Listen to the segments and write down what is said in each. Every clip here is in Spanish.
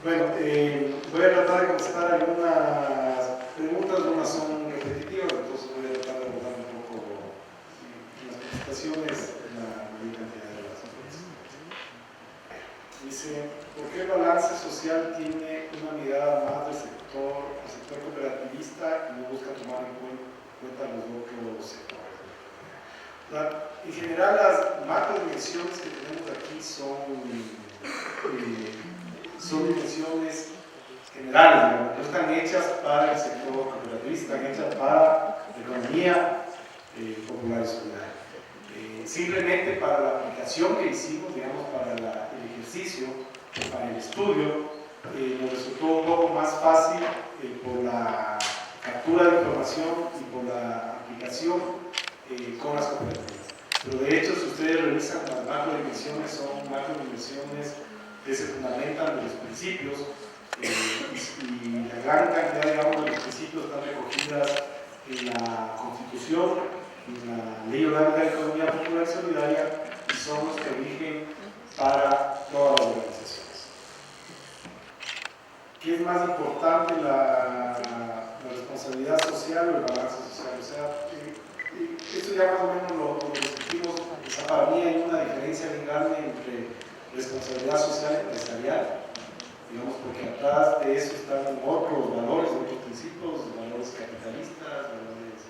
Bueno, voy a tratar de contestar algunas preguntas, unas son repetitivas, entonces voy a tratar de abordar un poco las presentaciones en la mayor cantidad de las cosas. Dice, ¿por qué el balance social tiene una mirada más del sector cooperativista y no busca tomar en cuenta los otros sectores? En general, las macrodimensiones que tenemos aquí son dimensiones generales, digamos, no están hechas para el sector cooperativista, están hechas para la economía popular y solidaria. Simplemente para la aplicación que hicimos, digamos, para el ejercicio, para el estudio, nos resultó un poco más fácil por la captura de información y por la aplicación con las cooperativas. Pero de hecho, si ustedes revisan las macrodimensiones, son macrodimensiones que se fundamentan en los principios y la gran cantidad, digamos, de los principios están recogidas en la Constitución, en la Ley Orgánica de Economía Popular y Solidaria, y son los que rigen para todas las organizaciones. ¿Qué es más importante, la responsabilidad social o el balance social? O sea, esto ya más o menos lo discutimos. O sea, para mí hay una diferencia bien grande entre responsabilidad social empresarial, digamos, porque atrás de eso están otros valores, otros principios, valores capitalistas, valores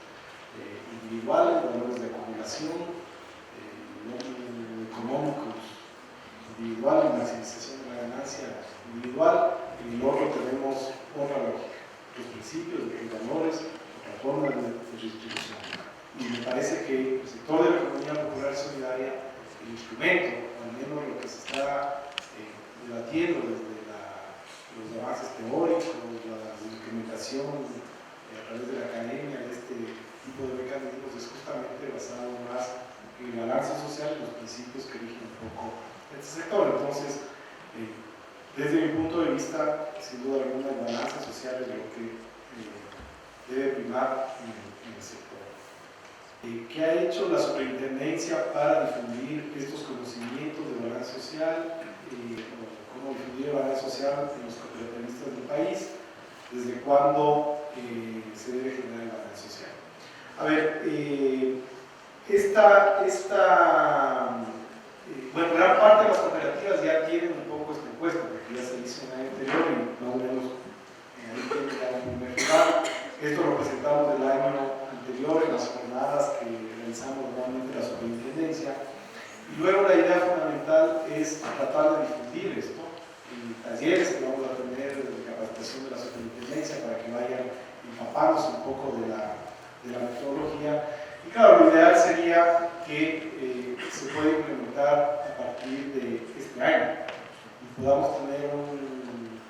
individuales, valores de acumulación, económicos individual y maximización de la ganancia individual. En el otro tenemos otra lógica, los principios, los valores, otra forma de distribución. Y me parece que el sector de la economía popular y solidaria, el instrumento, al menos lo que se está debatiendo desde los avances teóricos, la implementación a través de la academia de este tipo de mecanismos, es justamente basado más en el balance social y los principios que rigen un poco este sector. Entonces, desde mi punto de vista, sin duda alguna, el balance social es lo que debe primar en el sector. ¿Qué ha hecho la superintendencia para difundir estos conocimientos de balance social? ¿Cómo difundir el balance social en los cooperativistas del país? ¿Desde cuándo se debe generar el balance social? A ver, bueno, gran parte de las cooperativas ya tienen un poco esta encuesta, porque ya se hizo en el año anterior y más o menos ahí tiene ya el primer lugar. Esto lo presentamos el año anterior en las jornadas que realizamos nuevamente la superintendencia. Y luego la idea fundamental es tratar de difundir esto en talleres que vamos a tener de capacitación de la superintendencia para que vayan empapándose un poco de la metodología. Y claro, lo ideal sería que se pueda implementar a partir de este año y podamos tener un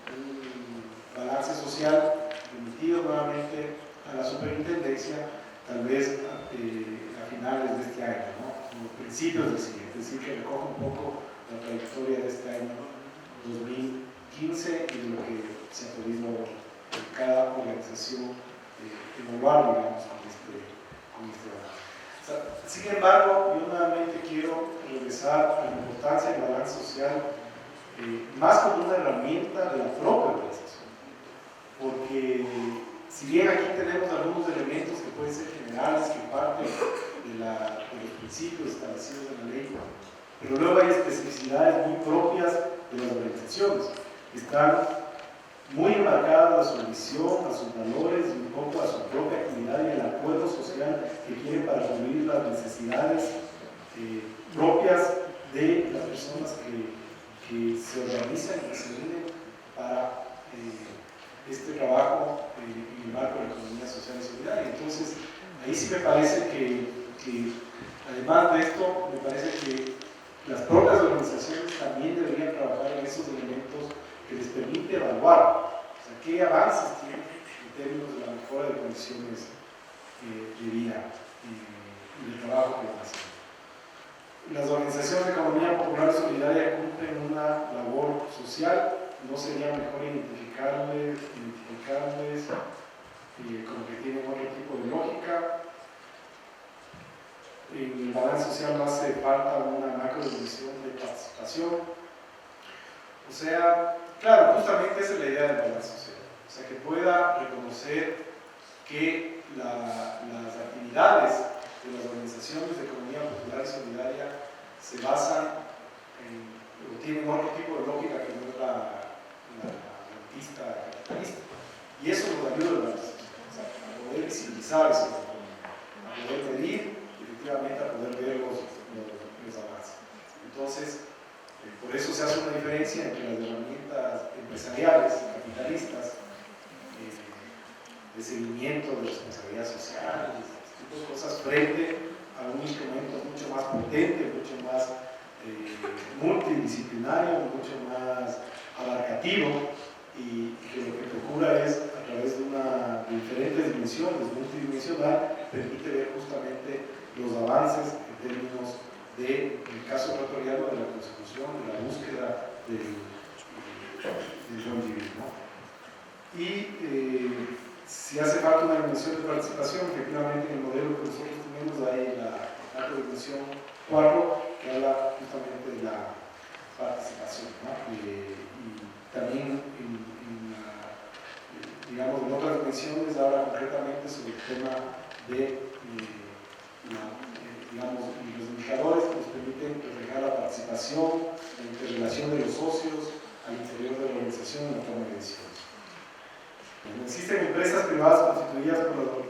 balance social remitido nuevamente a la superintendencia, tal vez a finales de este año, ¿no? O principios del siguiente, es decir, que recoja un poco la trayectoria de este año 2015 y de lo que se ha podido en cada organización evaluar, digamos, con este balance. O sea, sin embargo, yo nuevamente quiero regresar a la importancia del balance social más como una herramienta de la propia organización, porque si bien aquí tenemos algunos elementos que pueden ser generales, que parten de los principios establecidos en la ley, pero luego hay especificidades muy propias de las organizaciones, que están muy enmarcadas a su visión, a sus valores y un poco a su propia actividad y el acuerdo social que quieren para cubrir las necesidades propias de las personas que se organizan y que se unen para este trabajo en el marco de la economía social y solidaria. Entonces, ahí sí me parece que además de esto, me parece que las propias organizaciones también deberían trabajar en esos elementos que les permite evaluar, o sea, qué avances tienen en términos de la mejora de condiciones de vida y del trabajo que van a hacer. Las organizaciones de economía popular y solidaria cumplen una labor social. ¿No sería mejor identificarles como que tienen otro tipo de lógica? En el balance social no hace falta una macrodimensión de participación. O sea, claro, justamente idea del balance social. O sea, que pueda reconocer que las actividades de las organizaciones de economía popular y solidaria se basan o tienen otro tipo de lógica que no es la rentista capitalista. Y eso nos ayuda a poder visibilizar eso, a poder medir y efectivamente a poder ver los avances. Entonces, por eso se hace una diferencia entre las herramientas empresariales, capitalistas, de seguimiento de responsabilidad social, este tipo de cosas, frente a un instrumento mucho más potente, mucho más multidisciplinario, mucho más abarcativo, y que lo que procura es, a través de diferentes dimensiones, multidimensional, permite ver justamente los avances en términos en el caso ecuatoriano, de la consecución, de la búsqueda del buen vivir, ¿no? Y si hace falta una dimensión de participación, efectivamente en el modelo que nosotros tenemos hay la dimensión 4, que habla justamente de la participación, ¿no? Y también digamos, en otras dimensiones habla concretamente sobre el tema de digamos, los indicadores que nos permiten reflejar la participación, la interrelación de los socios al interior de la organización en la toma de decisiones. Existen empresas privadas constituidas por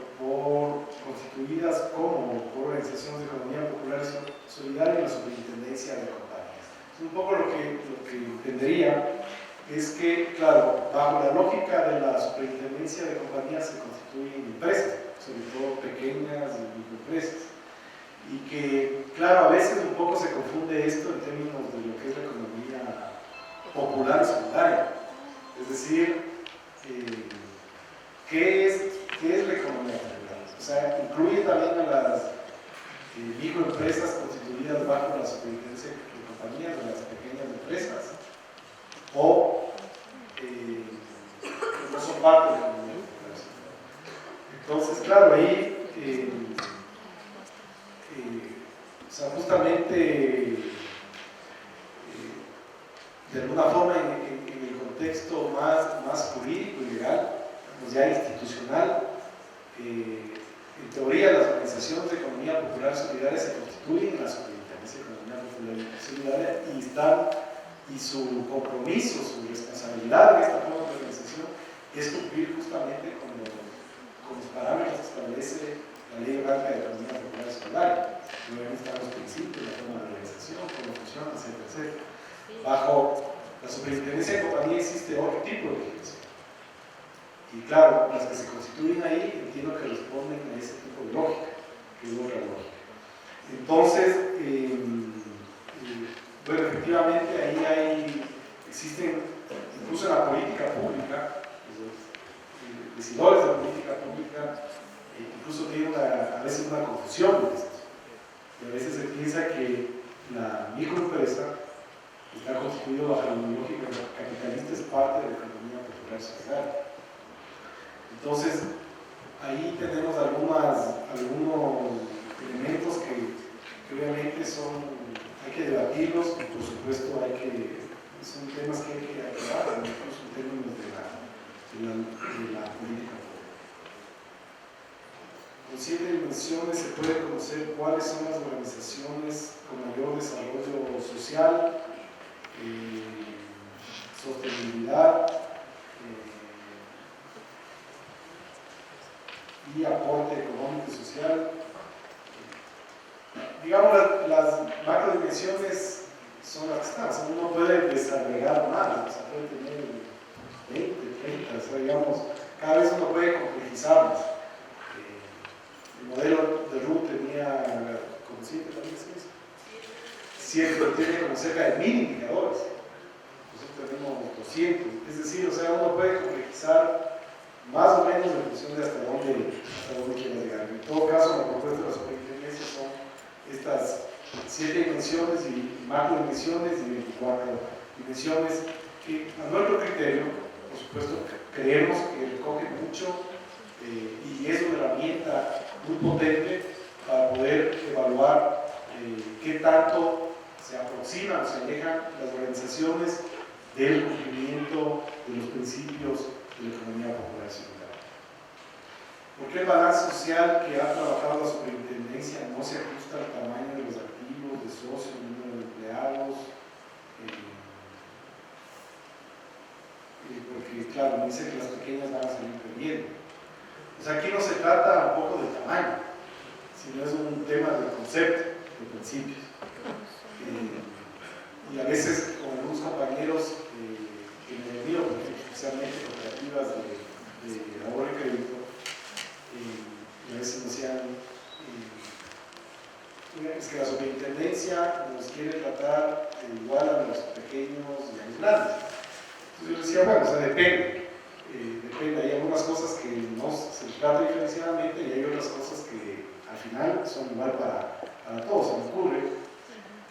organizaciones de economía popular y solidaria en la superintendencia de compañías. Un poco lo que entendería es que, claro, bajo la lógica de la superintendencia de compañías se constituyen empresas, sobre todo pequeñas y microempresas, y que, claro, a veces un poco se confunde esto en términos de lo que es la economía popular y solidaria. Es decir, ¿qué es la economía popular? O sea, incluye también a las microempresas constituidas bajo la superintendencia de compañías, de las pequeñas empresas, o no son parte de la economía popular. Entonces, claro, ahí o sea, justamente de alguna forma en el contexto más jurídico y legal, pues ya institucional, en teoría las organizaciones de economía popular solidaria se constituyen en la superintendencia de economía popular solidaria y su compromiso, su responsabilidad en esta forma de organización es cumplir justamente con los parámetros que establece la Ley Orgánica de Economía Popular Solidaria. Obviamente están los principios, la forma de organización, cómo funciona, etcétera, etcétera. Bajo la superintendencia de compañía existe otro tipo de legislación. Y claro, las que se constituyen ahí entiendo que responden a ese tipo de lógica, que es otra lógica. Entonces, bueno, efectivamente ahí existen, incluso en la política pública, los decidores de la política pública incluso tienen a veces una confusión de esto. Y a veces se piensa que la microempresa está constituida bajo la lógica capitalista, es parte de la economía popular solidaria. Entonces, ahí tenemos algunos elementos que obviamente hay que debatirlos y por supuesto son temas que hay que aclarar, incluso en términos de la política pública. Con 7 dimensiones se puede conocer cuáles son las organizaciones con mayor desarrollo social, sostenibilidad y aporte económico y social. Digamos, las macrodimensiones son las que están, o sea, uno puede desagregar más, o sea, puede tener 20, 30, o sea, digamos, cada vez uno puede complejizar más. El modelo de RUT tenía como 7 también, 7, pero tiene como cerca de 1000 indicadores. Nosotros tenemos 200, es decir, o sea, uno puede complejizar más o menos en función de hasta dónde quiera llegar. En todo caso, la propuesta de la superintendencia son estas 7 dimensiones y macrodimensiones y 24 dimensiones que, a nuestro criterio, por supuesto, creemos que recogen mucho y es una herramienta muy potente para poder evaluar qué tanto se aproximan o se alejan las organizaciones del cumplimiento de los principios principios de la economía popular circular. ¿Por qué el balance social que ha trabajado la superintendencia no se ajusta al tamaño de los activos, de socios, número de empleados? Porque, claro, dice que las pequeñas van a salir perdiendo. O sea, aquí no se trata un poco del tamaño, sino es un tema de concepto, de principios. Y a veces con algunos compañeros que me he venido, especialmente cooperativas de ahorro y crédito, y a veces me decían, es que la superintendencia nos quiere tratar igual a los pequeños y a los grandes. Entonces yo decía, bueno, o sea, depende, hay algunas cosas que no se trata diferenciadamente y hay otras cosas que al final son igual para todos. Se me ocurre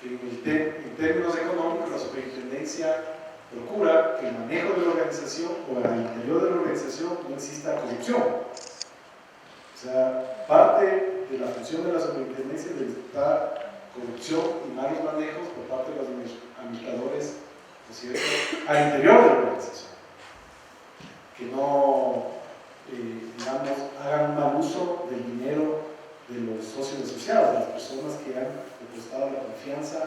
que en términos económicos la superintendencia procura que el manejo de la organización o al interior de la organización no exista corrupción. O sea, parte de la función de la superintendencia es evitar corrupción y malos manejos por parte de los administradores, ¿no es cierto?, al interior de la organización. Que no, digamos, hagan un mal uso del dinero de los socios asociados, de las personas que han depositado la confianza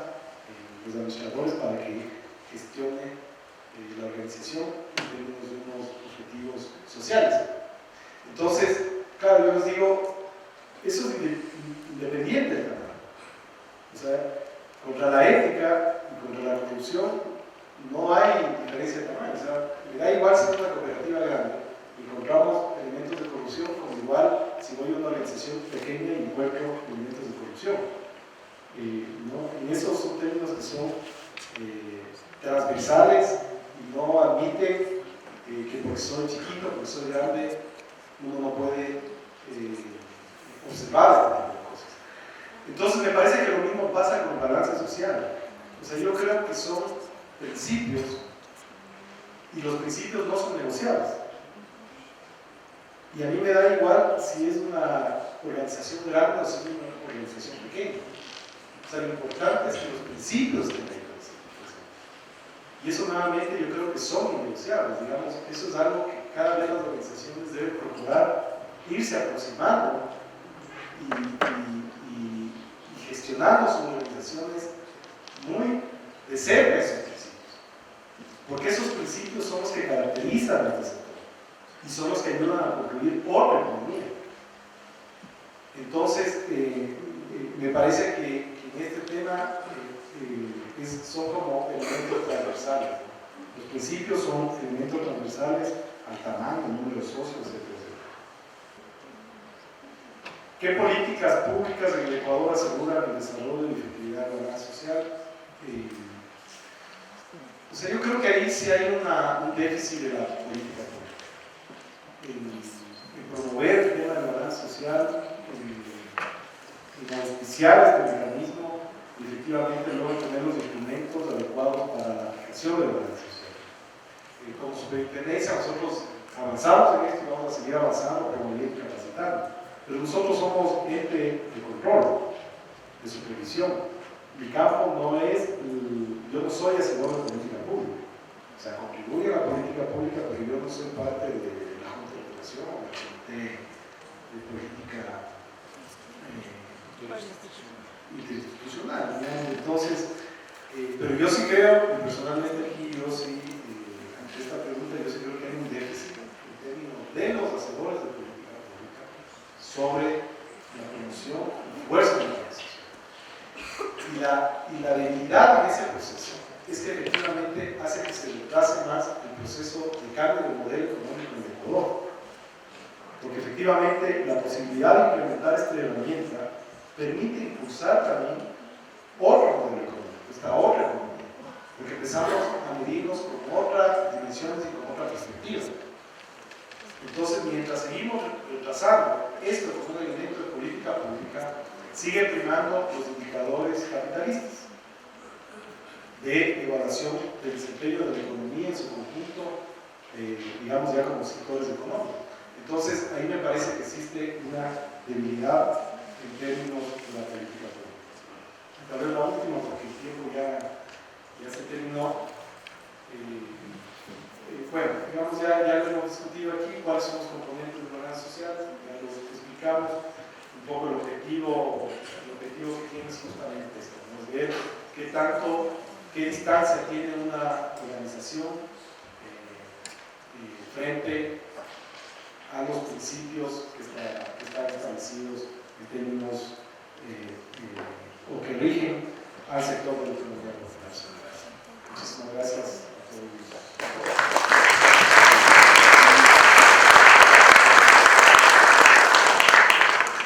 en los administradores para que gestione la organización en términos de unos objetivos sociales. Entonces, claro, yo les digo, eso es independiente del tamaño. O sea, contra la ética y contra la corrupción no hay diferencia de tamaño. O sea, me da igual si es una cooperativa grande, encontramos elementos de corrupción, como igual si voy a una organización pequeña y encuentro elementos de corrupción. ¿No? Y esos son términos que son transversales y no admiten que porque soy chiquito, porque soy grande, uno no puede observar este tipo de cosas. Entonces me parece que lo mismo pasa con el balance social. O sea, yo creo que son principios y los principios no son negociables. Y a mí me da igual si es una organización grande o si es una organización pequeña. O sea, lo importante es que los principios tengan consideración. Y eso nuevamente yo creo que son innegociables. Digamos, eso es algo que cada vez las organizaciones deben procurar irse aproximando y gestionando sus organizaciones muy de cerca esos principios. Porque esos principios son los que caracterizan a este sector y son los que ayudan a construir otra economía. Entonces, me parece que en este tema son como elementos transversales. Los principios son elementos transversales al tamaño, al número de socios, etc. ¿Qué políticas públicas en el Ecuador aseguran el desarrollo y efectividad de la balance social? O sea, yo creo que ahí sí hay un déficit de la política pública. En promover el tema de la balance social, en auspiciar este mecanismo y efectivamente luego tener los instrumentos adecuados para la aplicación de la balance social. Como superintendencia nosotros avanzamos en esto y vamos a seguir avanzando como ley capacitando. Pero nosotros somos ente de control, de supervisión. Mi campo no es, yo no soy hacedor de política pública. O sea, contribuye a la política pública, pero yo no soy parte de la Junta de Operación o del Comité de Política interinstitucional. Entonces, pero yo sí creo, personalmente aquí, yo sí, ante esta pregunta, yo sí creo que hay un déficit en términos de los hacedores de política pública sobre la promoción y fuerza de la organización. Y la debilidad en ese proceso es que efectivamente hace que se retrase más el proceso de cambio del modelo económico en Ecuador. Porque efectivamente la posibilidad de implementar esta herramienta permite impulsar también otro modelo económico, esta otra economía. Porque empezamos a medirnos con otras dimensiones y con otra perspectiva. Entonces, mientras seguimos retrasando esto como un elemento de política pública, sigue primando los indicadores capitalistas de evaluación del desempeño de la economía en su conjunto, digamos ya como sectores económicos. Entonces, ahí me parece que existe una debilidad en términos de la política pública. Tal vez la última, porque el tiempo ya se terminó. bueno, digamos ya lo hemos discutido aquí, cuáles son los componentes de la gobernanza social, ya lo explicamos, un poco el objetivo que tiene es justamente esto, ¿no? Es ver qué distancia tiene una organización frente a los principios que están establecidos en términos o que rigen al sector de la economía nacional.